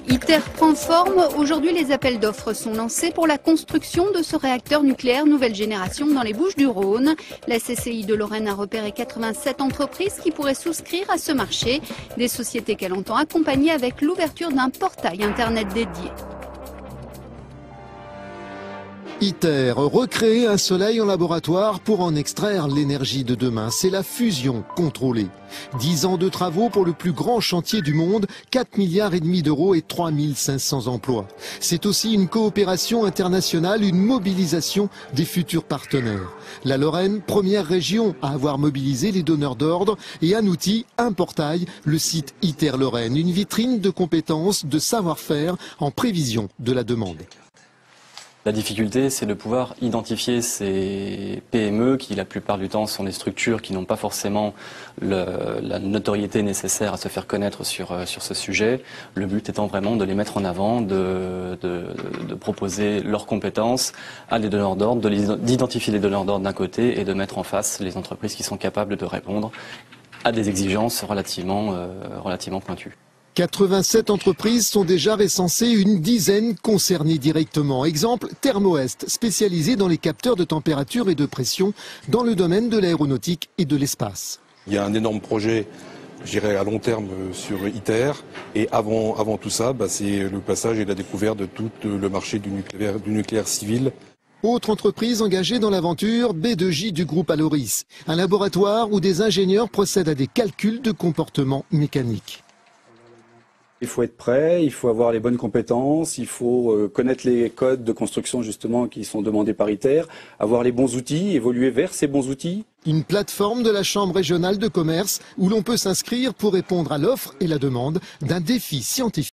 ITER prend forme. Aujourd'hui, les appels d'offres sont lancés pour la construction de ce réacteur nucléaire nouvelle génération dans les Bouches-du-Rhône. La CCI de Lorraine a repéré 87 entreprises qui pourraient souscrire à ce marché. Des sociétés qu'elle entend accompagner avec l'ouverture d'un portail internet dédié. ITER, recréer un soleil en laboratoire pour en extraire l'énergie de demain. C'est la fusion contrôlée. 10 ans de travaux pour le plus grand chantier du monde, 4,5 milliards d'euros et 3500 emplois. C'est aussi une coopération internationale, une mobilisation des futurs partenaires. La Lorraine, première région à avoir mobilisé les donneurs d'ordre, et un outil, un portail, le site ITER Lorraine, une vitrine de compétences, de savoir-faire en prévision de la demande. La difficulté, c'est de pouvoir identifier ces PME qui, la plupart du temps, sont des structures qui n'ont pas forcément la notoriété nécessaire à se faire connaître sur ce sujet. Le but étant vraiment de les mettre en avant, de proposer leurs compétences à des donneurs d'ordre, d'identifier les donneurs d'ordre d'un côté et de mettre en face les entreprises qui sont capables de répondre à des exigences relativement pointues. 87 entreprises sont déjà recensées, une dizaine concernées directement. Exemple, Thermoest, spécialisé dans les capteurs de température et de pression dans le domaine de l'aéronautique et de l'espace. Il y a un énorme projet, je dirais, à long terme sur ITER. Et avant tout ça, c'est le passage et la découverte de tout le marché du nucléaire civil. Autre entreprise engagée dans l'aventure, B2J du groupe Aloris, un laboratoire où des ingénieurs procèdent à des calculs de comportement mécanique. Il faut être prêt, il faut avoir les bonnes compétences, il faut connaître les codes de construction justement qui sont demandés par ITER, avoir les bons outils, évoluer vers ces bons outils. Une plateforme de la Chambre régionale de commerce où l'on peut s'inscrire pour répondre à l'offre et la demande d'un défi scientifique.